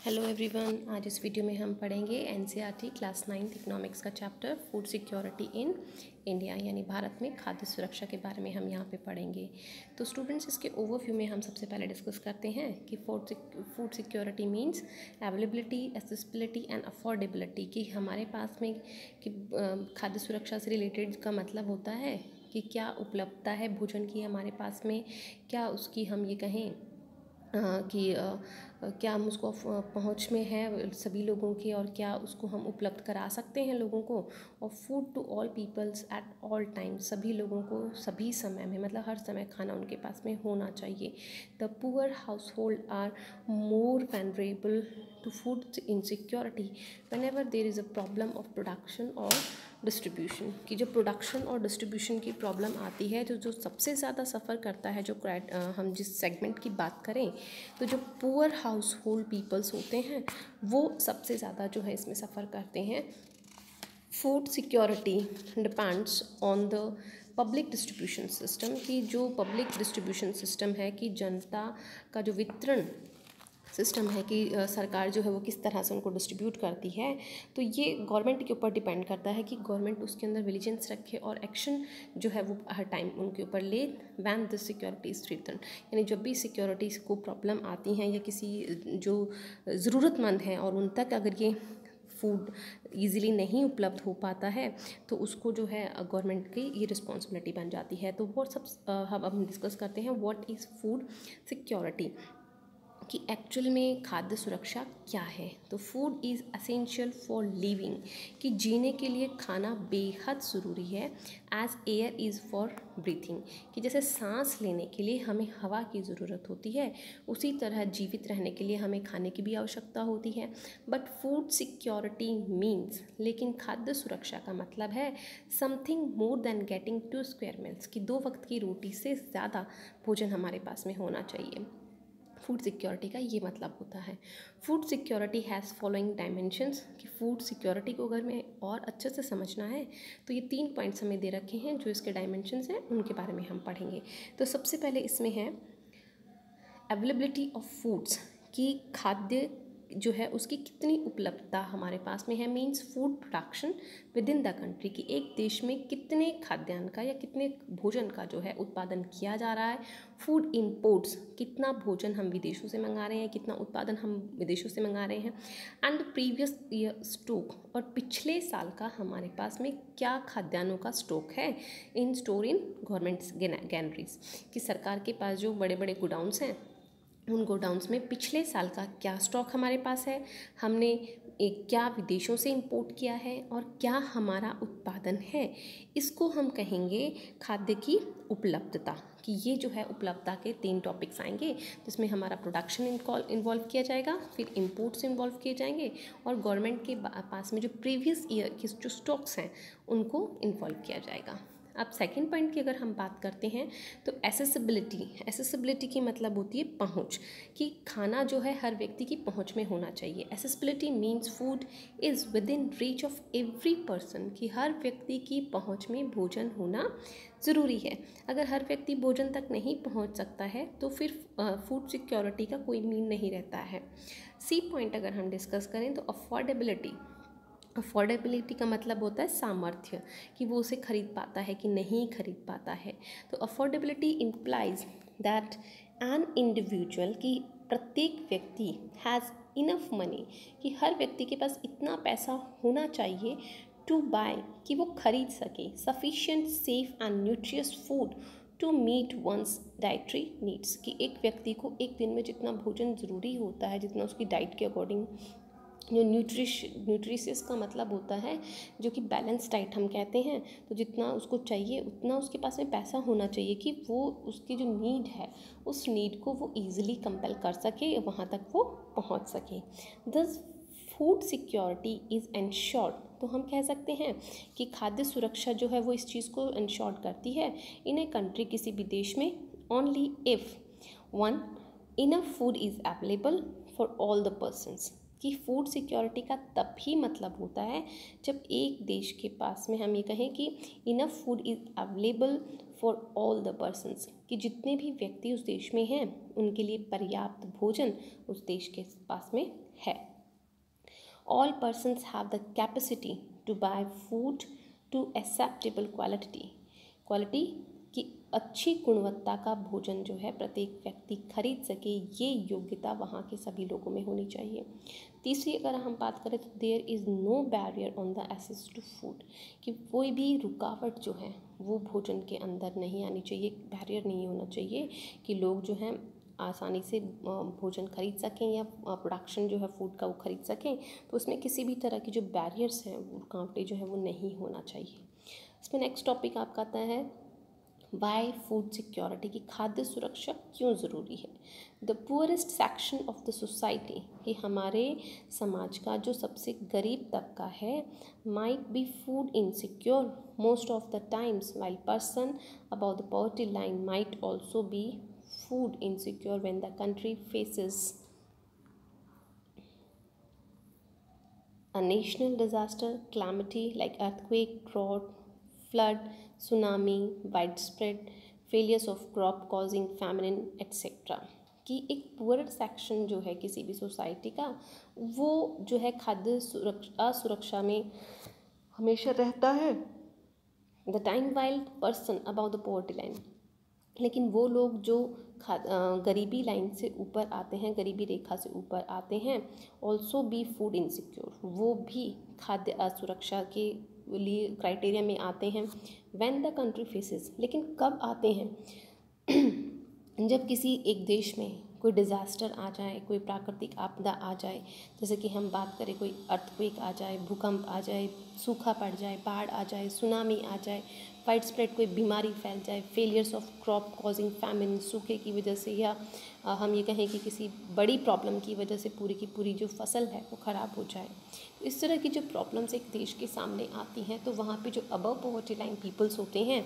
Hello everyone. आज इस video में हम पढ़ेंगे एनसीईआरटी क्लास 9 इकोनॉमिक्स का chapter food security in India यानी भारत में खाद्य सुरक्षा के बारे में हम यहाँ पे पढ़ेंगे। तो स्टूडेंट्स, इसके ओवरव्यू में हम सबसे पहले डिस्कस करते हैं कि food security means availability, accessibility and affordability. कि हमारे पास में कि खाद्य सुरक्षा से रिलेटेड का मतलब होता है कि क्या उपलब्धता है भोजन की हमारे पास में, क्या उसकी हम ये कहें कि क्या हम उसको पहुंच में है सभी लोगों की, और क्या उसको हम उपलब्ध करा सकते हैं लोगों को। और food to all peoples at all time, सभी लोगों को सभी समय में, मतलब हर समय खाना उनके पास में होना चाहिए। The poor household are more vulnerable to food insecurity whenever there is a problem of production और डिस्ट्रीब्यूशन। की जो प्रोडक्शन और डिस्ट्रीब्यूशन की प्रॉब्लम आती है, तो जो सबसे ज़्यादा सफ़र करता है, जो हम जिस सेगमेंट की बात करें, तो जो पुअर हाउस होल्ड पीपल्स होते हैं वो सबसे ज़्यादा जो है इसमें सफ़र करते हैं। Food security depends on the public distribution system. की जो पब्लिक डिस्ट्रीब्यूशन सिस्टम है, कि जनता का जो वितरण सिस्टम है, कि सरकार जो है वो किस तरह से उनको डिस्ट्रीब्यूट करती है, तो ये गवर्नमेंट के ऊपर डिपेंड करता है कि गवर्नमेंट उसके अंदर विजिलेंस रखे और एक्शन जो है वो हर टाइम उनके ऊपर ले। When the security is threatened, यानी जब भी सिक्योरिटी को प्रॉब्लम आती हैं या किसी जो ज़रूरतमंद हैं और उन तक अगर ये फूड ईज़िली नहीं उपलब्ध हो पाता है, तो उसको जो है गवर्नमेंट की ये रिस्पॉन्सिबिलिटी बन जाती है। तो वो सब हम डिस्कस करते हैं व्हाट इज़ फूड सिक्योरिटी, कि एक्चुअल में खाद्य सुरक्षा क्या है। तो food is essential for living, कि जीने के लिए खाना बेहद ज़रूरी है। As air is for breathing, कि जैसे सांस लेने के लिए हमें हवा की ज़रूरत होती है, उसी तरह जीवित रहने के लिए हमें खाने की भी आवश्यकता होती है। बट फूड सिक्योरिटी मीन्स, लेकिन खाद्य सुरक्षा का मतलब है something more than getting 2 square meals, कि 2 वक्त की रोटी से ज़्यादा भोजन हमारे पास में होना चाहिए। फूड सिक्योरिटी का ये मतलब होता है। Food security has following dimensions, कि फूड सिक्योरिटी को अगर में और अच्छे से समझना है तो ये 3 पॉइंट्स हमें दे रखे हैं, जो इसके डायमेंशंस हैं उनके बारे में हम पढ़ेंगे। तो सबसे पहले इसमें है अवेलेबिलिटी ऑफ फूड्स, कि खाद्य जो है उसकी कितनी उपलब्धता हमारे पास में है। Means food production with in the country, कि एक देश में कितने खाद्यान्न का या कितने भोजन का जो है उत्पादन किया जा रहा है। फूड इंपोर्ट्स, कितना भोजन हम विदेशों से मंगा रहे हैं, कितना उत्पादन हम विदेशों से मंगा रहे हैं। एंड प्रीवियस ईयर स्टॉक, और पिछले साल का हमारे पास में क्या खाद्यान्नों का स्टॉक है इन स्टोर इन गवर्नमेंट्स गैनरीज, कि सरकार के पास जो बड़े बड़े गोडाउंस हैं, उन गोडाउंस में पिछले साल का क्या स्टॉक हमारे पास है, हमने एक क्या विदेशों से इंपोर्ट किया है, और क्या हमारा उत्पादन है। इसको हम कहेंगे खाद्य की उपलब्धता। कि ये जो है उपलब्धता के 3 टॉपिक्स आएंगे, जिसमें हमारा प्रोडक्शन इन्वॉल्व किया जाएगा, फिर इंपोर्ट्स इन्वॉल्व किए जाएंगे, और गवर्नमेंट के पास में जो प्रीवियस ईयर के जो स्टॉक्स हैं उनको इन्वॉल्व किया जाएगा। अब सेकंड पॉइंट की अगर हम बात करते हैं, तो एसेसिबिलिटी की मतलब होती है पहुंच, कि खाना जो है हर व्यक्ति की पहुंच में होना चाहिए। Accessibility means food is with in reach of every person, कि हर व्यक्ति की पहुंच में भोजन होना ज़रूरी है। अगर हर व्यक्ति भोजन तक नहीं पहुंच सकता है, तो फिर फूड सिक्योरिटी का कोई मीन नहीं रहता है। सी पॉइंट अगर हम डिस्कस करें, तो अफोर्डेबिलिटी का मतलब होता है सामर्थ्य, कि वो उसे खरीद पाता है कि नहीं खरीद पाता है। तो affordability implies that an individual, कि प्रत्येक व्यक्ति हैज़ इनफ मनी, कि हर व्यक्ति के पास इतना पैसा होना चाहिए टू बाय, कि वो खरीद सके sufficient safe and nutritious food to meet one's dietary needs, कि एक व्यक्ति को एक दिन में जितना भोजन ज़रूरी होता है, जितना उसकी डाइट के अकॉर्डिंग, जो न्यूट्रिशियस का मतलब होता है जो कि बैलेंस डाइट हम कहते हैं, तो जितना उसको चाहिए उतना उसके पास में पैसा होना चाहिए, कि वो उसकी जो नीड है उस नीड को वो ईज़िली कंपेल कर सके, वहाँ तक वो पहुँच सके। दस फूड सिक्योरिटी इज़ एंश्योर्ड, तो हम कह सकते हैं कि खाद्य सुरक्षा जो है वो इस चीज़ को एंश्योर करती है इन ए कंट्री, किसी भी देश में, only if 1 enough food is available for all the persons, कि फूड सिक्योरिटी का तब ही मतलब होता है जब एक देश के पास में हम ये कहें कि enough food is available for all the persons, कि जितने भी व्यक्ति उस देश में हैं उनके लिए पर्याप्त भोजन उस देश के पास में है। All persons have the capacity to buy food to acceptable quality की अच्छी गुणवत्ता का भोजन जो है प्रत्येक व्यक्ति खरीद सके, ये योग्यता वहाँ के सभी लोगों में होनी चाहिए। तीसरी अगर हम बात करें तो there is no barrier on the access to food, कि कोई भी रुकावट जो है वो भोजन के अंदर नहीं आनी चाहिए, बैरियर नहीं होना चाहिए कि लोग जो हैं आसानी से भोजन खरीद सकें या प्रोडक्शन जो है फूड का वो खरीद सकें। तो उसमें किसी भी तरह की जो बैरियर्स हैं, रुकावटें जो है वो नहीं होना चाहिए। इसमें नेक्स्ट टॉपिक आपका आता है वाई फूड सिक्योरिटी, की खाद्य सुरक्षा क्यों ज़रूरी है। The poorest section of the society, कि हमारे समाज का जो सबसे गरीब तबका है, might be food insecure most of the times, while person about the poverty line might also be food insecure when the country faces a national disaster, calamity like earthquake, drought, flood, tsunami, widespread failures of crop causing famine etc. कि एक poor section जो है किसी भी society का, वो जो है खाद्य असुरक्षा में हमेशा रहता है। The time while person about the poverty line, लेकिन वो लोग जो गरीबी लाइन से ऊपर आते हैं, गरीबी रेखा से ऊपर आते हैं, ऑल्सो बी फूड इनसिक्योर, वो भी खाद्य असुरक्षा के लिए क्राइटेरिया में आते हैं। व्हेन द कंट्री फेसेस, लेकिन कब आते हैं जब किसी एक देश में कोई डिज़ास्टर आ जाए, कोई प्राकृतिक आपदा आ जाए, जैसे कि हम बात करें कोई अर्थक्वेक आ जाए, भूकंप आ जाए, सूखा पड़ जाए, बाढ़ आ जाए, सुनामी आ जाए, वाइड स्प्रेड कोई बीमारी फैल जाए, failures of crop causing famine, सूखे की वजह से, या हम ये कहें कि किसी बड़ी प्रॉब्लम की वजह से पूरी की पूरी जो फसल है वो ख़राब हो जाए। तो इस तरह की जो प्रॉब्लम्स एक देश के सामने आती हैं, तो वहाँ पे जो अबव पॉवर्टी लाइन पीपल्स होते हैं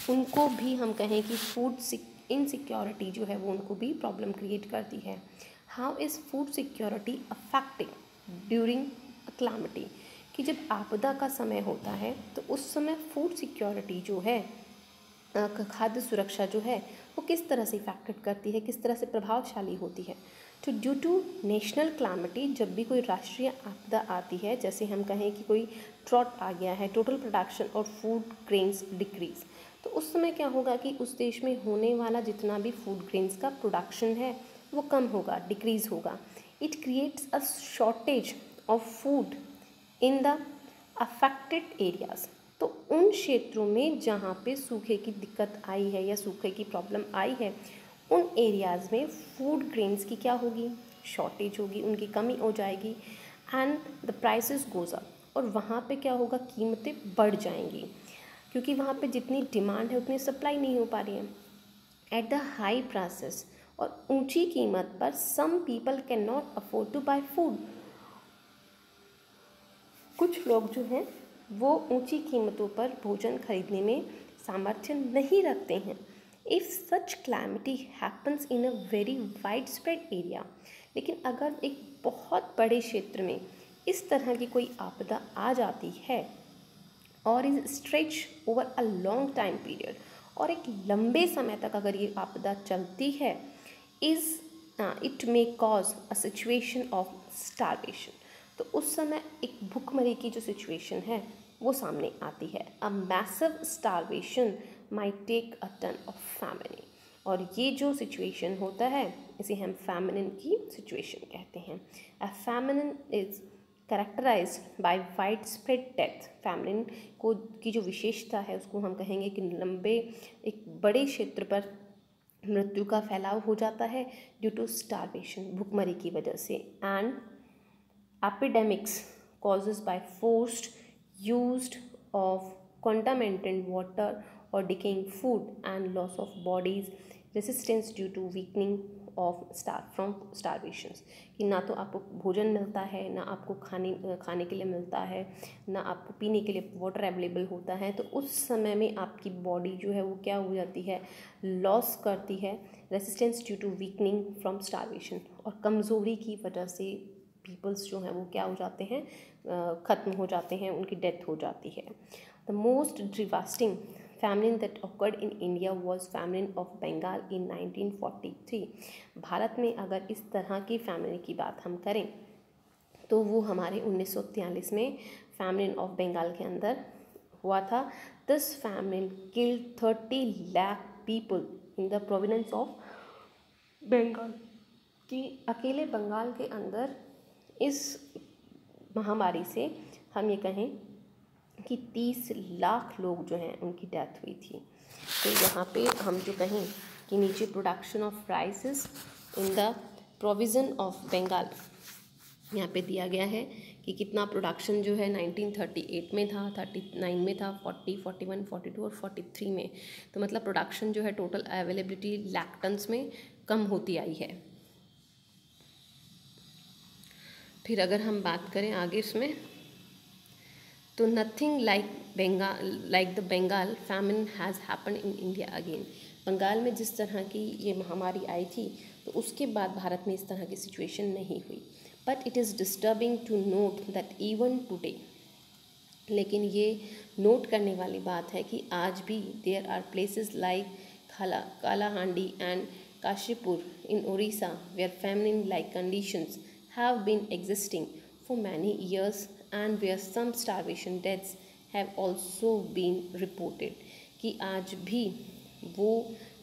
उनको भी हम कहें कि फूड इनसिक्योरिटी जो है वो उनको भी प्रॉब्लम क्रिएट करती है। How is food security affecting during calamity, कि जब आपदा का समय होता है तो उस समय फूड सिक्योरिटी जो है, खाद्य सुरक्षा जो है वो किस तरह से इफेक्टेड करती है, किस तरह से प्रभावशाली होती है। तो ड्यू टू नेशनल कैलामिटी, जब भी कोई राष्ट्रीय आपदा आती है, जैसे हम कहें कि कोई ड्रॉट आ गया है, टोटल प्रोडक्शन और फूड ग्रेन्स डिक्रीज, तो उस समय क्या होगा कि उस देश में होने वाला जितना भी फूड ग्रेन्स का प्रोडक्शन है वो कम होगा, डिक्रीज़ होगा। It creates a shortage of food in the affected areas, तो उन क्षेत्रों में जहाँ पे सूखे की दिक्कत आई है या सूखे की प्रॉब्लम आई है, उन एरियाज़ में फूड ग्रेन्स की क्या होगी, शॉर्टेज होगी, उनकी कमी हो जाएगी। And the prices goes up, और वहाँ पे क्या होगा, कीमतें बढ़ जाएंगी, क्योंकि वहाँ पे जितनी डिमांड है उतनी सप्लाई नहीं हो पा रही है। एट द हाई प्राइसेस, और ऊंची कीमत पर some people can not afford to buy food, कुछ लोग जो हैं वो ऊंची कीमतों पर भोजन खरीदने में सामर्थ्य नहीं रखते हैं। If such calamity happens in a very wide spread area, लेकिन अगर एक बहुत बड़े क्षेत्र में इस तरह की कोई आपदा आ जाती है, और is stretch over a long time period, और एक लंबे समय तक अगर ये आपदा चलती है, is it may cause a situation of starvation, तो उस समय एक भूखमरी की जो सिचुएशन है वो सामने आती है। A massive starvation might take a turn of famine, और ये जो सिचुएशन होता है इसे हम फैमिन की सिचुएशन कहते हैं। A famine is characterised by wide spread death, famine को की जो विशेषता है उसको हम कहेंगे कि लंबे एक बड़े क्षेत्र पर मृत्यु का फैलाव हो जाता है ड्यू टू स्टारवेशन, भूखमरी की वजह से। And epidemics causes bye forced used of contaminated water or decaying food and loss of body's resistance due to weakening of from starvations, कि ना तो आपको भोजन मिलता है, ना आपको खाने के लिए मिलता है, ना आपको पीने के लिए वाटर अवेलेबल होता है, तो उस समय में आपकी बॉडी जो है वो क्या हो जाती है, लॉस करती है, resistance due to weakening from starvation, और कमज़ोरी की वजह से पीपल्स जो हैं वो क्या हो जाते हैं, ख़त्म हो जाते हैं, उनकी डेथ हो जाती है। The most devastating famine that occurred in India was famine of Bengal in 1943. Bharat में अगर इस तरह की famine की बात हम करें तो वो हमारे 1943 में famine of Bengal के अंदर हुआ था. This famine killed 30 lakh people in the province of Bengal. कि अकेले बंगाल के अंदर इस महामारी से हम ये कहें कि 30 लाख लोग जो हैं उनकी डेथ हुई थी. तो यहाँ पे हम जो कहें कि नीचे production of rices in the provision of Bengal यहाँ पे दिया गया है कि कितना प्रोडक्शन जो है 1938 में था, 39 में था, 40, 41, 42 और 43 में. तो मतलब प्रोडक्शन जो है टोटल अवेलेबिलिटी लाख टन्स में कम होती आई है. फिर अगर हम बात करें आगे इसमें तो nothing like the Bengal famine has happen in India again. Bengal में जिस तरह की ये महामारी आई थी तो उसके बाद भारत में इस तरह की सिचुएशन नहीं हुई. But it is disturbing to note that even today, लेकिन ये नोट करने वाली बात है कि आज भी there are places like Kalahandi and Kashipur in Orissa where famine like conditions have been existing for many years and where some starvation deaths have also been reported. कि आज भी वो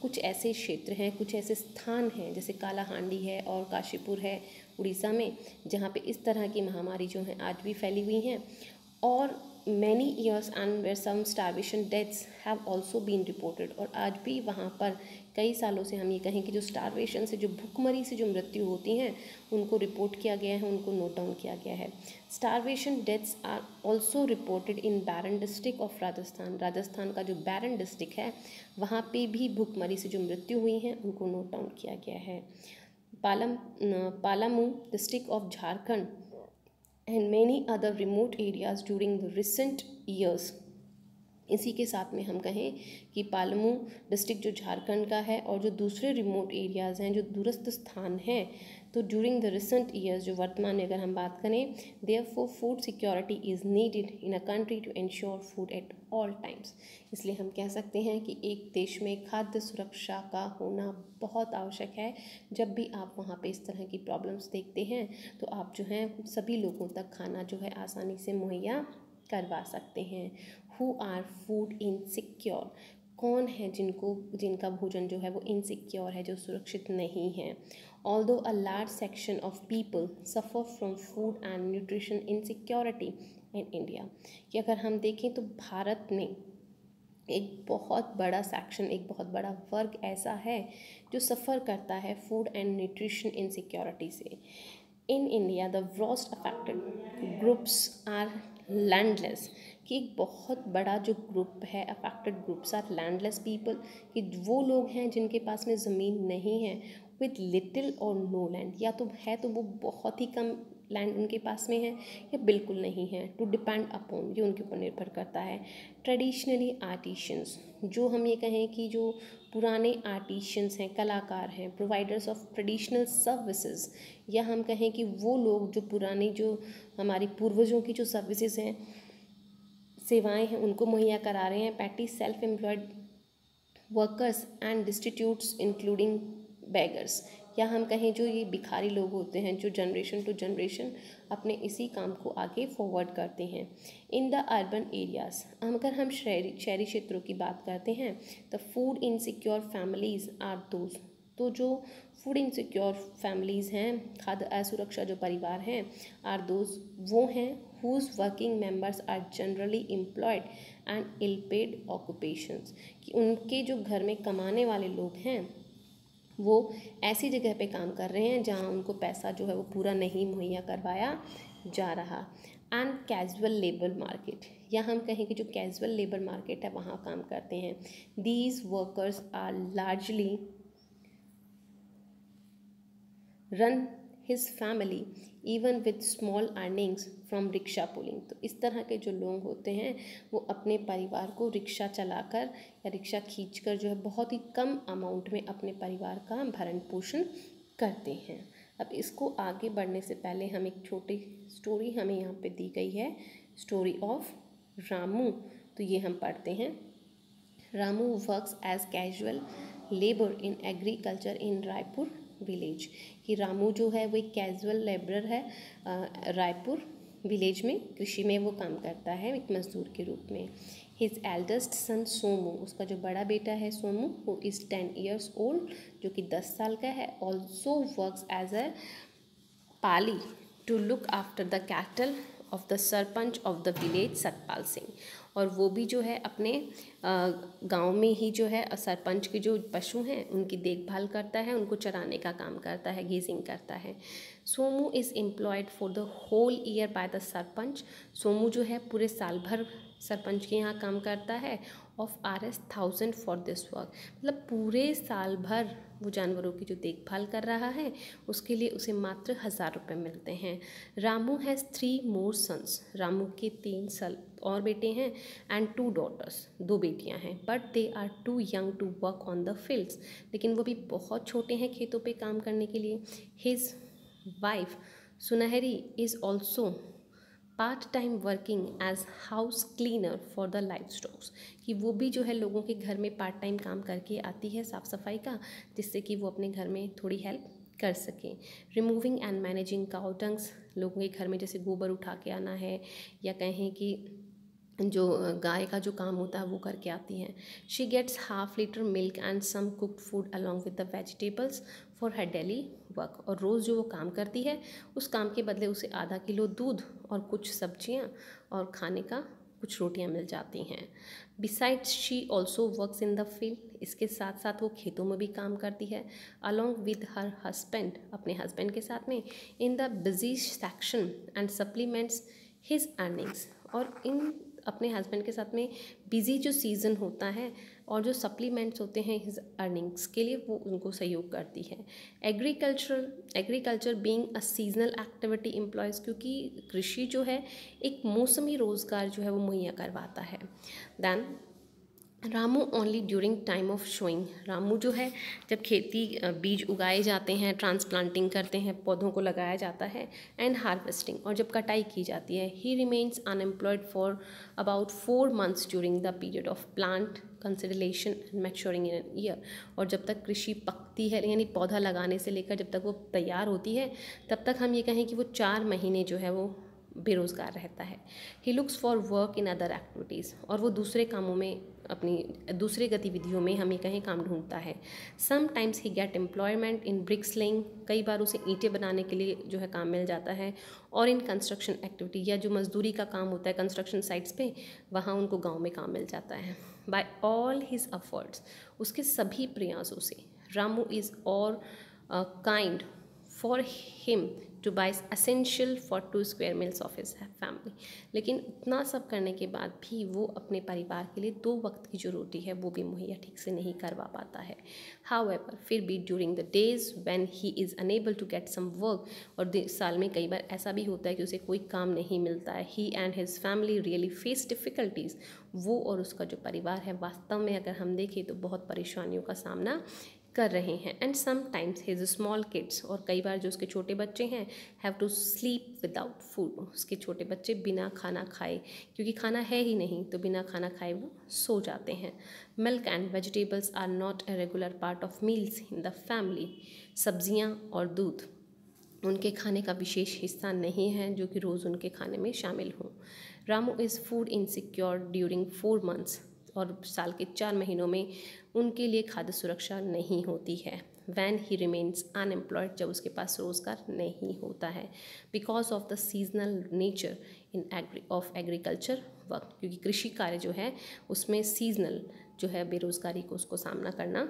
कुछ ऐसे क्षेत्र हैं, कुछ ऐसे स्थान हैं जैसे कालाहांडी है और काशीपुर है उड़ीसा में जहाँ पे इस तरह की महामारी जो है आज भी फैली हुई हैं. और many years and where some starvation deaths have also been reported. और आज भी वहाँ पर कई सालों से हम ये कहें कि जो स्टारवेशन से, जो भूखमरी से जो मृत्यु होती हैं उनको रिपोर्ट किया गया है, उनको नोट डाउन किया गया है. Starvation deaths are also reported in barren district of Rajasthan. Rajasthan का जो बैरन डिस्ट्रिक्ट है वहाँ पे भी भूखमरी से जो मृत्यु हुई हैं उनको नोट डाउन किया गया है. Palamu district of Jharkhand and many other remote areas during the recent years. इसी के साथ में हम कहें कि पालमू डिस्ट्रिक्ट जो झारखंड का है और जो दूसरे रिमोट एरियाज़ हैं, जो दूरस्थ स्थान हैं, तो ड्यूरिंग द रिसेंट ईयर्स, जो वर्तमान में अगर हम बात करें, therefore food security is needed in a country to ensure food at all times. इसलिए हम कह सकते हैं कि एक देश में खाद्य सुरक्षा का होना बहुत आवश्यक है. जब भी आप वहाँ पे इस तरह की प्रॉब्लम्स देखते हैं तो आप जो हैं सभी लोगों तक खाना जो है आसानी से मुहैया करवा सकते हैं. हु आर फूड इनसिक्योर, कौन है जिनका भोजन जो है वो इनसिक्योर है, जो सुरक्षित नहीं है. Although a large section of people suffer from food and nutrition insecurity in India. कि अगर हम देखें तो भारत में एक बहुत बड़ा सेक्शन, एक बहुत बड़ा वर्ग ऐसा है जो सफ़र करता है फूड एंड न्यूट्रिशन इनसिक्योरिटी से. In India the worst affected groups are landless. कि एक बहुत बड़ा जो ग्रुप है, affected groups are landless people, कि वो लोग हैं जिनके पास में ज़मीन नहीं है, विद लिटिल और नो लैंड, या तो है तो वो बहुत ही कम लैंड उनके पास में है या बिल्कुल नहीं है. टू डिपेंड अपॉन, ये उनके ऊपर निर्भर करता है. ट्रेडिशनली आर्टिशंस, जो हम ये कहें कि जो पुराने आर्टिशंस हैं, कलाकार हैं, प्रोवाइडर्स ऑफ ट्रेडिशनल सर्विसेज, या हम कहें कि वो लोग जो पुरानी, जो हमारी पूर्वजों की जो सर्विसेज हैं, सेवाएं हैं, उनको मुहैया करा रहे हैं. Petty self employed workers and destitutes including beggars, या हम कहें जो ये भिखारी लोग होते हैं जो जनरेशन टू जनरेशन अपने इसी काम को आगे फॉरवर्ड करते हैं. इन द अर्बन एरियाज़, अगर हम शहरी क्षेत्रों की बात करते हैं, the food insecure families are those, तो जो फूड इनसिक्योर फैमिलीज़ हैं, खाद्य असुरक्षा जो परिवार हैं, आर दोज, वो हैं whose working members are generally employed and ill-paid occupations. कि उनके जो घर में कमाने वाले लोग हैं वो ऐसी जगह पे काम कर रहे हैं जहाँ उनको पैसा जो है वो पूरा नहीं मुहैया करवाया जा रहा. एंड कैजुअल लेबर मार्केट, या हम कहें कि जो कैजुअल लेबर मार्केट है वहाँ काम करते हैं. These workers are largely run his family even with small earnings from rickshaw pulling. तो इस तरह के जो लोग होते हैं वो अपने परिवार को रिक्शा चलाकर या रिक्शा खींचकर जो है बहुत ही कम अमाउंट में अपने परिवार का भरण पोषण करते हैं. अब इसको आगे बढ़ने से पहले हम एक छोटी स्टोरी हमें यहाँ पे दी गई है, स्टोरी ऑफ रामू. तो ये हम पढ़ते हैं. Ramu works as casual labour in agriculture in Raipur village. कि रामू जो है वो एक कैजुअल लेबरर है रायपुर विलेज में, कृषि में वो काम करता है एक मजदूर के रूप में। हिज एल्डेस्ट सन सोमू, उसका जो बड़ा बेटा है सोमू, वो इज़ 10 years ओल्ड, जो कि 10 साल का है। Also works as a pali to look after the cattle of the sarpanch of the village Satpal Singh. और वो भी जो है अपने गांव में ही जो है सरपंच के जो पशु हैं उनकी देखभाल करता है, उनको चराने का काम करता है, गीजिंग करता है। Somu is employed for the whole year by the sarpanch. Somu जो है पूरे साल भर सरपंच के यहाँ काम करता है। Of Rs 1000 for this work, मतलब पूरे साल भर वो जानवरों की जो देखभाल कर रहा है उसके लिए उसे मात्र 1000 रुपये मिलते हैं। Ramu has 3 more sons, Ramu के 3 साल और बेटे हैं। एंड 2 daughters, 2 बेटियां हैं। But they are too young to work on the fields, लेकिन वो भी बहुत छोटे हैं खेतों पे काम करने के लिए। His wife Sunhari is also part time working as house cleaner for the livestocks, कि वो भी जो है लोगों के घर में पार्ट टाइम काम करके आती है साफ़ सफाई का, जिससे कि वो अपने घर में थोड़ी हेल्प कर सकें। Removing and managing cow dunks, लोगों के घर में जैसे गोबर उठा के आना है या कहें कि जो गाय का जो काम होता है वो करके आती हैं। She gets ½ litre milk and some cooked food along with the vegetables for her daily work, और रोज़ जो वो काम करती है उस काम के बदले उसे ½ किलो दूध और कुछ सब्जियां और खाने का कुछ रोटियां मिल जाती हैं। Besides she also works in the field, इसके साथ साथ वो खेतों में भी काम करती है। अलॉन्ग विद हर हस्बैंड, अपने हस्बैंड के साथ में। In the busy section and supplements his earnings, और इन अपने हस्बैंड के साथ में बिजी जो सीज़न होता है और जो सप्लीमेंट्स होते हैं हिज अर्निंग्स के लिए, वो उनको सहयोग करती है। Agriculture being a seasonal activity employees, क्योंकि कृषि जो है एक मौसमी रोज़गार जो है वो मुहैया करवाता है। Then Ramu only during time of sowing, Ramu जो है जब खेती बीज उगाए जाते हैं, ट्रांसप्लांटिंग करते हैं, पौधों को लगाया जाता है, एंड हार्वेस्टिंग, और जब कटाई की जाती है। ही remains unemployed for about 4 months during the period of plant consideration and maturing in an year, और जब तक कृषि पकती है यानी पौधा लगाने से लेकर जब तक वो तैयार होती है तब तक हम ये कहें कि वो 4 महीने जो है वो बेरोज़गार रहता है। He looks for work in other activities, और वो दूसरे कामों में, अपनी दूसरे गतिविधियों में हम ये कहें काम ढूंढता है। Sometimes he get employment in bricks laying, कई बार उसे ईंटें बनाने के लिए जो है काम मिल जाता है। और इन कंस्ट्रक्शन एक्टिविटी, या जो मजदूरी का काम होता है कंस्ट्रक्शन साइट्स पे, वहाँ उनको गांव में काम मिल जाता है। बाय ऑल हिज एफर्ट्स, उसके सभी प्रयासों से, रामू इज़ और kind for him two by essential for 2 square meals of his family, लेकिन इतना सब करने के बाद भी वो अपने परिवार के लिए 2 वक्त की जो रोटी है वो भी मुहैया ठीक से नहीं करवा पाता है। हाउएवर, फिर भी during the days when he is unable to get some work, और साल में कई बार ऐसा भी होता है कि उसे कोई काम नहीं मिलता है। He and his family really face difficulties, वो और उसका जो परिवार है वास्तव में अगर हम देखें तो बहुत परेशानियों का सामना कर रहे हैं। And sometimes his small kids, और कई बार जो उसके छोटे बच्चे हैं, have to sleep without food, उसके छोटे बच्चे बिना खाना खाए, क्योंकि खाना है ही नहीं तो बिना खाना खाए वो सो जाते हैं। Milk and vegetables are not a regular part of meals in the family, सब्जियां और दूध उनके खाने का विशेष हिस्सा नहीं है जो कि रोज़ उनके खाने में शामिल हों। Ramu is food insecure during 4 months, और साल के 4 महीनों में उनके लिए खाद्य सुरक्षा नहीं होती है। वैन ही रिमेन्स अनएम्प्लॉयड, जब उसके पास रोज़गार नहीं होता है। Because of the seasonal nature in agriculture work, क्योंकि कृषि कार्य जो है उसमें सीजनल जो है बेरोज़गारी को उसको सामना करना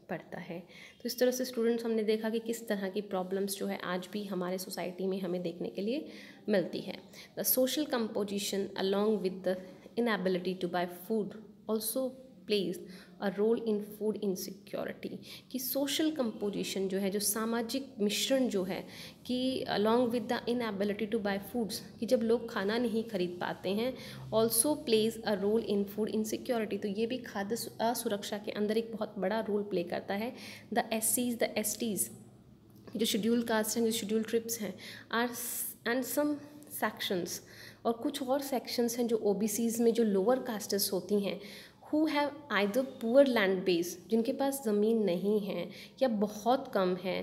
पड़ता है। तो इस तरह से स्टूडेंट्स हमने देखा कि किस तरह की प्रॉब्लम्स जो है आज भी हमारे सोसाइटी में हमें देखने के लिए मिलती है। The social composition along with the inability to buy food also plays a role in food insecurity, कि सोशल कंपोजिशन जो है, जो सामाजिक मिश्रण जो है, कि along with the inability to buy foods, कि जब लोग खाना नहीं खरीद पाते हैं, also plays a role in food insecurity, तो ये भी खाद्य असुरक्षा के अंदर एक बहुत बड़ा रोल प्ले करता है। द SCs, द STs, जो शेड्यूल कास्ट हैं, जो शेड्यूल ट्रिब्स हैं, आर एंड सम सेक्शंस, और कुछ और सेक्शंस हैं जो OBCs में जो लोअर कास्टेस होती हैं, who have either poor land base, जिनके पास ज़मीन नहीं है या बहुत कम है,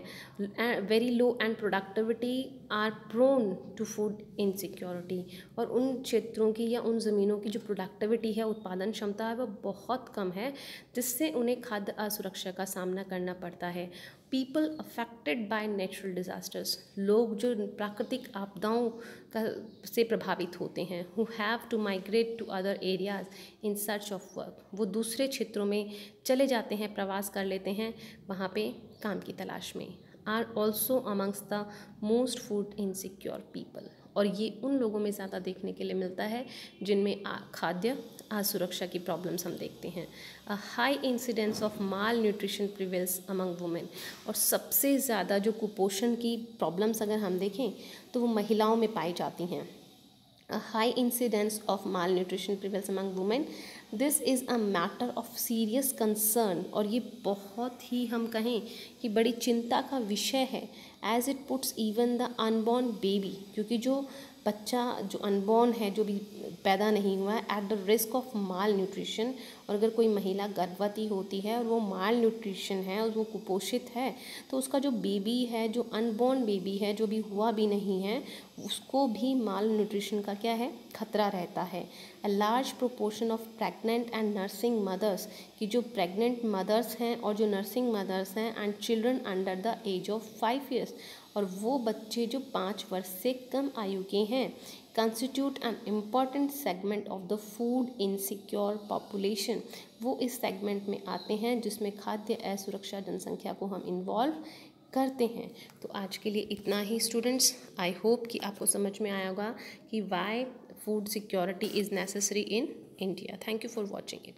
very low and productivity are prone to food insecurity, और उन क्षेत्रों की या उन ज़मीनों की जो प्रोडक्टिविटी है, उत्पादन क्षमता है, वह बहुत कम है, जिससे उन्हें खाद्य असुरक्षा का सामना करना पड़ता है। People affected by natural disasters, लोग जो प्राकृतिक आपदाओं का से प्रभावित होते हैं, who have to migrate to other areas in search of work, वो दूसरे क्षेत्रों में चले जाते हैं, प्रवास कर लेते हैं वहाँ पे काम की तलाश में, are also amongst the most food insecure people, और ये उन लोगों में ज़्यादा देखने के लिए मिलता है जिनमें खाद्य असुरक्षा की प्रॉब्लम्स हम देखते हैं। A high incidence of mall nutrition prevails among women, और सबसे ज़्यादा जो कुपोषण की प्रॉब्लम्स अगर हम देखें तो वो महिलाओं में पाई जाती हैं। A high incidence of malnutrition prevails among women. This is a matter of serious concern, और ये बहुत ही हम कहें कि बड़ी चिंता का विषय है, as it puts even the unborn baby, क्योंकि जो बच्चा जो अनबॉर्न है, जो भी पैदा नहीं हुआ है, at the risk of mall nutrition, और अगर कोई महिला गर्भवती होती है और वो माल न्यूट्रिशन है और वो कुपोषित है, तो उसका जो बेबी है, जो अनबॉर्न बेबी है, जो भी हुआ भी नहीं है, उसको भी माल न्यूट्रिशन का क्या है, खतरा रहता है। A large proportion of pregnant and nursing mothers, कि जो प्रेग्नेंट मदर्स हैं और जो नर्सिंग मदर्स हैं, and children under the age of 5 years, और वो बच्चे जो 5 वर्ष से कम आयु के हैं, constitute an important segment of the food insecure population, वो इस सेगमेंट में आते हैं जिसमें खाद्य असुरक्षा जनसंख्या को हम इन्वॉल्व करते हैं। तो आज के लिए इतना ही स्टूडेंट्स। आई होप कि आपको समझ में आया होगा कि why food security is necessary in India. Thank you for watching it.